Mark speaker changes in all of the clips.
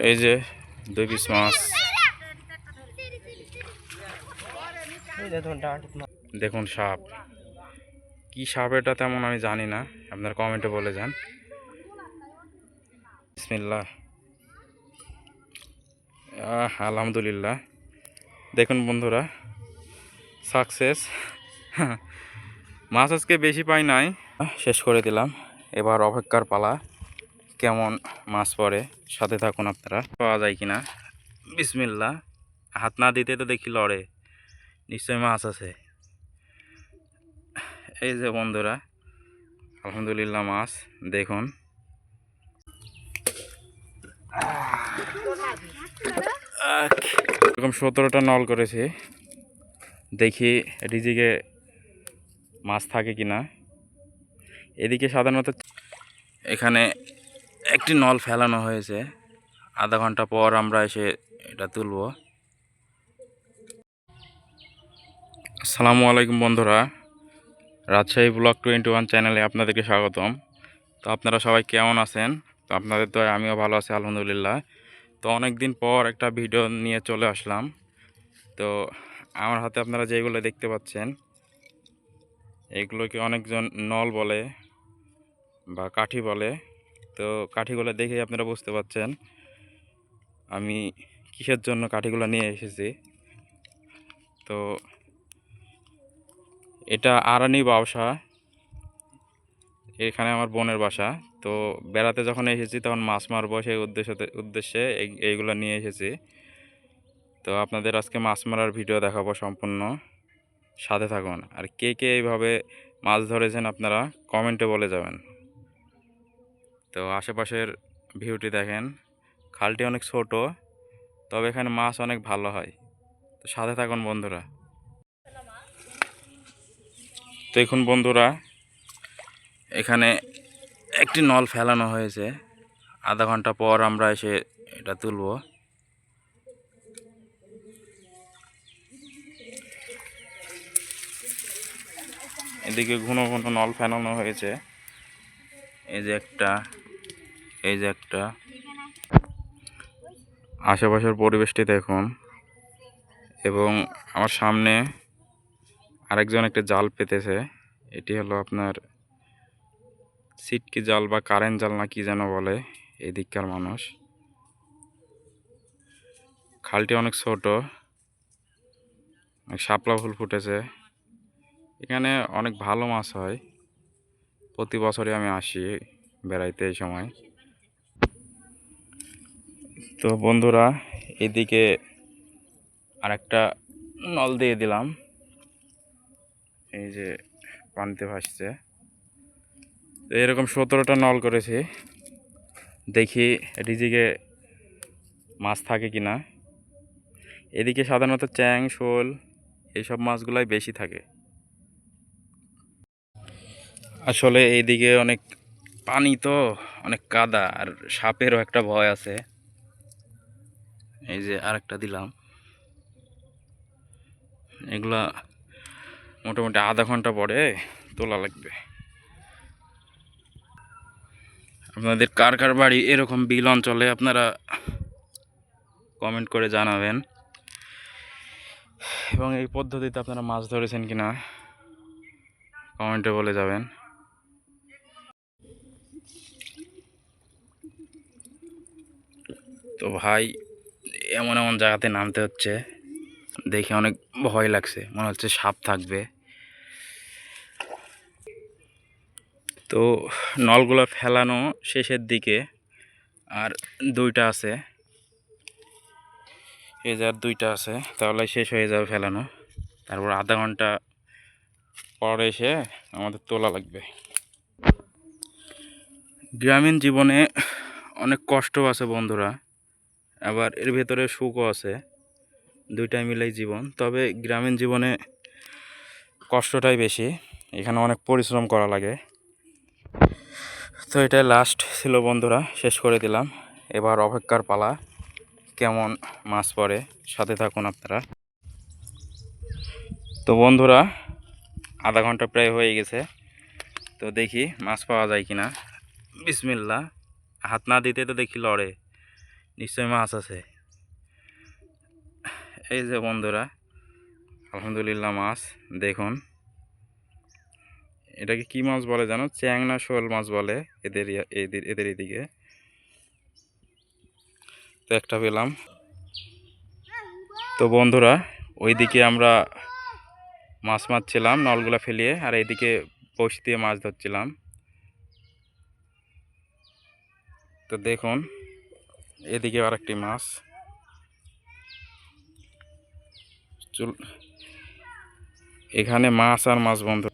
Speaker 1: এই যে 2 পিস মাছ দেখুন। সাপ কি সাপ এটা তেমন আমি জানি না, আপনারা কমেন্টে বলে যান। বিসমিল্লাহ। আলহামদুলিল্লাহ। দেখুন বন্ধুরা, সাকসেস। মাছ আজকে বেশি পাই নাই, শেষ করে দিলাম। এবার অপেক্ষার পালা, কেমন মাছ পড়ে। সাথে থাকুন আপনারা, পাওয়া যায় কিনা। বিসমিল্লাহ। হাত না দিতে তো দেখি লড়ে, নিশ্চয়ই মাছ আছে। এই যে বন্ধুরা, আলহামদুলিল্লাহ মাছ দেখুন। এরকম 17টা নল করেছি, দেখি রিজিকে মাছ থাকে কিনা। এদিকে সাধারণত এখানে একটি নল ফেলানো হয়েছে, আধা ঘন্টা পর আমরা এসে এটা তুলব। আসসালামু আলাইকুম বন্ধুরা, রাজশাহী ব্লগ 21 চ্যানেলে আপনাদেরকে স্বাগতম। তো আপনারা সবাই কেমন আছেন? তো আপনাদের তো আমিও ভালো আছি আলহামদুলিল্লাহ। তো অনেক দিন পর একটা ভিডিও নিয়ে চলে আসলাম। তো আমার হাতে আপনারা যেগুলো দেখতে পাচ্ছেন, এগুলোকে অনেকজন নল বলে বা কাঠি বলে। তো কাঠিগুলো দেখেই আপনারা বুঝতে পাচ্ছেন আমি কিসের জন্য কাঠিগুলো নিয়ে এসেছি। তো এটা আরানি বাউসা, এখানে আমার বোনের বাসা। তো বেড়াতে যখন এসেছি তখন মাছ মারবো সেই উদ্দেশ্যে এইগুলো নিয়ে এসেছি। তো আপনাদের আজকে মাছ মারার ভিডিও দেখাবো সম্পূর্ণ, সাথে থাকুন। আর কে কে এইভাবে মাছ ধরেছেন আপনারা কমেন্টে বলে যাবেন। তো আশেপাশের ভিউটি দেখেন, খালটি অনেক ছোট, তবে এখানে মাছ অনেক ভালো হয়। তো সাথে থাকুন বন্ধুরা। দেখুন বন্ধুরা, এখানে একটি নল ফেলানো হয়েছে, আধা ঘন্টা পর আমরা এসে এটা তুলব। এদিকে ঘন ঘন নল ফেলানো হয়েছে, এই যে একটা, এই যে একটা। আশেপাশের পরিবেশটি দেখুন, এবং আমার সামনে আরেকজন একটা জাল পেতেছে। এটি হলো আপনার সিটকি জাল বা কারেন্ট জাল না কি যেন বলে এই দিককার মানুষ। খালটি অনেক ছোট, শাপলা ফুল ফুটেছে। এখানে অনেক ভালো মাছ হয়, প্রতি বছরই আমি আসি বেড়াইতে এই সময়। তো বন্ধুরা, এদিকে আরেকটা নল দিয়ে দিলাম, এই যে পানিতে ভাসছে। তো এরকম 17টা নল করেছি, দেখি রিজিকে মাছ থাকে কিনা। এদিকে সাধারণত চ্যাং, শোল এইসব মাছগুলাই বেশি থাকে। আসলে এইদিকে অনেক পানি, তো অনেক কাদা, আর সাপেরও একটা ভয় আছে। এই যে আরেকটা দিলাম। এগুলা মোটামুটি আধা ঘন্টা পরে তোলা লাগবে। আপনাদের কার কার বাড়ি এরকম বিল অঞ্চলে আপনারা কমেন্ট করে জানাবেন, এবং এই পদ্ধতিতে আপনারা মাছ ধরেছেন কিনা কমেন্টে বলে যাবেন। তো ভাই, এমন এমন জায়গাতে নামতে হচ্ছে, দেখে অনেক ভয় লাগছে, মনে হচ্ছে সাপ থাকবে। তো নলগুলো ফেলানো শেষের দিকে, আর 2টা আছে, এই যে আর 2টা আছে, তাহলে শেষ হয়ে যাবে ফেলানো। তারপর আধা ঘন্টা পরে এসে আমাদের তোলা লাগবে। গ্রামীণ জীবনে অনেক কষ্ট আছে বন্ধুরা, আবার এর ভেতরে সুখও আছে, 2টাই মিলেই জীবন। তবে গ্রামীণ জীবনে কষ্টটাই বেশি, এখানে অনেক পরিশ্রম করা লাগে। তো এটাই লাস্ট ছিল বন্ধুরা, শেষ করে দিলাম। এবার অপেক্ষার পালা, কেমন মাছ পড়ে। সাথে থাকুন আপনারা। তো বন্ধুরা, আধা ঘন্টা প্রায় হয়ে গেছে, তো দেখি মাছ পাওয়া যায় কিনা। বিসমিল্লাহ। হাত না দিতে তো দেখি লড়ে, নিশ্চয়ই মাছ আছে। এই যে বন্ধুরা, আলহামদুলিল্লাহ মাছ দেখুন। এটাকে কি মাছ বলে জানো? চ্যাং না শোল মাছ বলে এদের এদের এদিকে। তো একটা পেলাম। তো বন্ধুরা, ওইদিকে আমরা মাছ মারছিলাম নলগুলা ফেলিয়ে, আর এইদিকে বঁড়শি দিয়ে মাছ ধরছিলাম। তো দেখুন এদিকে আর একটি মাছ এখানে মাছ আর মাছ বন্ধু।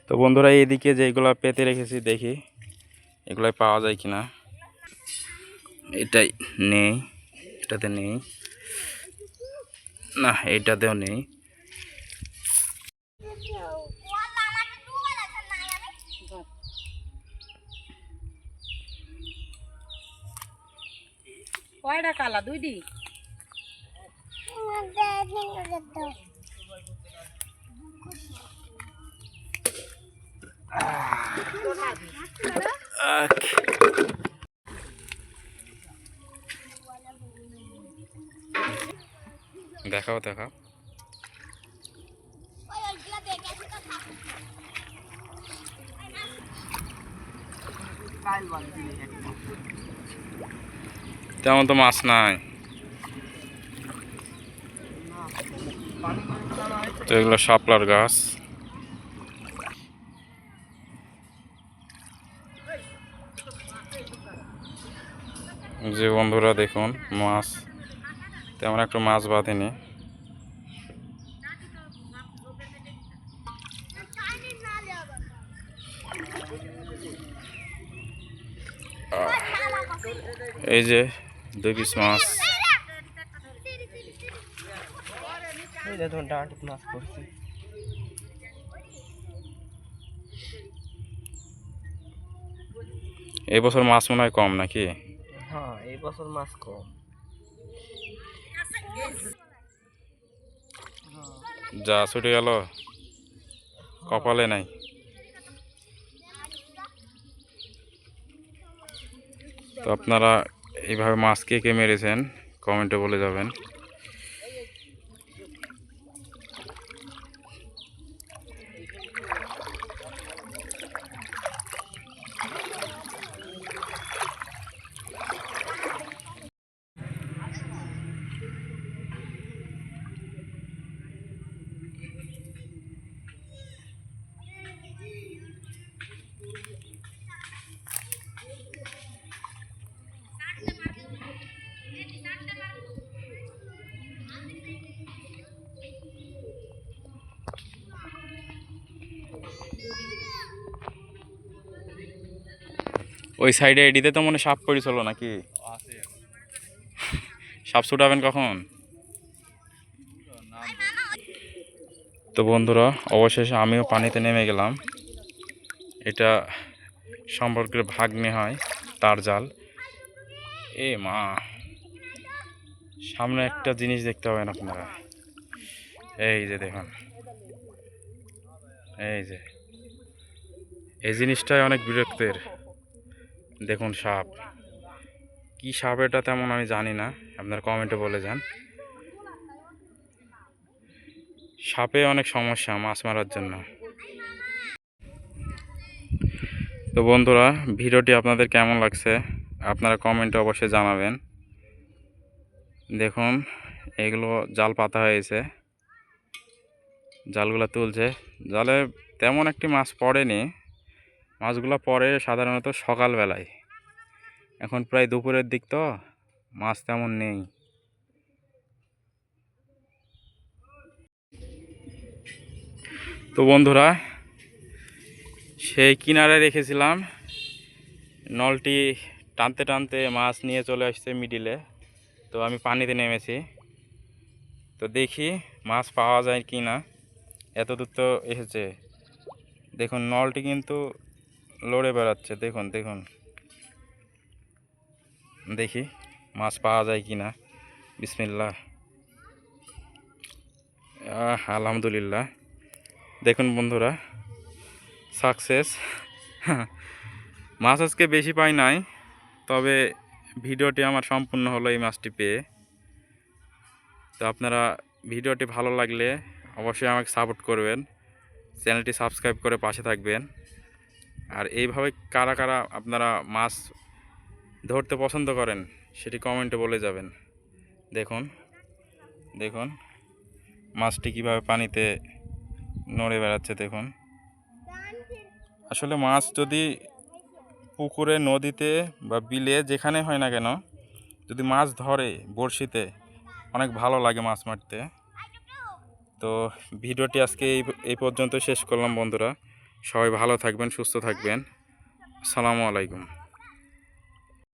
Speaker 1: তো বন্ধুরা, এইদিকে যেগুলা পেতে রেখেছি দেখি এগুলাই পাওয়া যায় কিনা। এটাই নেই, এটাতে নেই, না এইটাতেও নেই।
Speaker 2: কয়টা কালা? দুইটি।
Speaker 1: দেখাও দেখাও। তেমন তো মাছ নাই। তো এগুলো শাপলার গাছ। যে বন্ধুরা দেখুন মাছ তেমন একটা মাছ বাঁধেনি। এই যে 2 পিস মাছ। এই বছর মাছ মনে হয় কম নাকি?
Speaker 3: হ্যাঁ, এই বছর মাছ কম।
Speaker 1: যা ছুটে গেল, কপালে নাই। তো আপনারা এইভাবে মাছ কে কে মেরেছেন কমেন্টে বলে যাবেন। ওই সাইডে এডিতে তো মনে সাপ পড়েছিল নাকি? সাপ ছুটাবেন কখন? তো বন্ধুরা, অবশেষে আমিও পানিতে নেমে গেলাম। এটা সম্পর্কের ভাগ্নে হয় তার জাল। এ মা, সামনে একটা জিনিস দেখতে পাবেন আপনারা। এই যে দেখুন, এই যে এই জিনিসটাই অনেক বিরক্তের। দেখুন সাপ, কি সাপ এটা তেমন আমি জানি না, আপনারা কমেন্টে বলে যান। সাপে অনেক সমস্যা মাছ মারার জন্য। তো বন্ধুরা, ভিডিওটি আপনাদের কেমন লাগছে আপনারা কমেন্টে অবশ্যই জানাবেন। দেখুন এগুলো জাল পাতা হয়েছে, জালগুলো তুলছে। জালে তেমন একটি মাছ পড়েনি, মাছগুলো পড়ে সাধারণত সকালবেলায়। এখন প্রায় দুপুরের দিক, তো মাছ তেমন নেই। তো বন্ধুরা, সেই কিনারে রেখেছিলাম, নলটি টানতে টানতে মাছ নিয়ে চলে আসছে মিডিলে। তো আমি পানিতে নেমেছি, তো দেখি মাছ পাওয়া যায় কি না। এত দূর তো এসেছে, দেখুন নলটি কিন্তু লড়ে বেড়াচ্ছে। দেখুন দেখুন, দেখি মাছ পাওয়া যায় কি না। বিসমিল্লাহ। আলহামদুলিল্লাহ। দেখুন বন্ধুরা, সাকসেস। মাছ আজকে বেশি পাই নাই, তবে ভিডিওটি আমার সম্পূর্ণ হলো এই মাছটি পেয়ে। তো আপনারা ভিডিওটি ভালো লাগলে অবশ্যই আমাকে সাপোর্ট করবেন, চ্যানেলটি সাবস্ক্রাইব করে পাশে থাকবেন। আর এইভাবে কারা কারা আপনারা মাছ ধরতে পছন্দ করেন সেটি কমেন্টে বলে যাবেন। দেখুন দেখুন মাছটি কীভাবে পানিতে নড়ে বেড়াচ্ছে দেখুন। আসলে মাছ যদি পুকুরে, নদীতে বা বিলে যেখানে হয় না কেন, যদি মাছ ধরে বড়শিতে, অনেক ভালো লাগে মাছ মারতে। তো ভিডিওটি আজকে এই পর্যন্ত শেষ করলাম বন্ধুরা। সবাই ভালো থাকবেন, সুস্থ থাকবেন। আসসালামু আলাইকুম।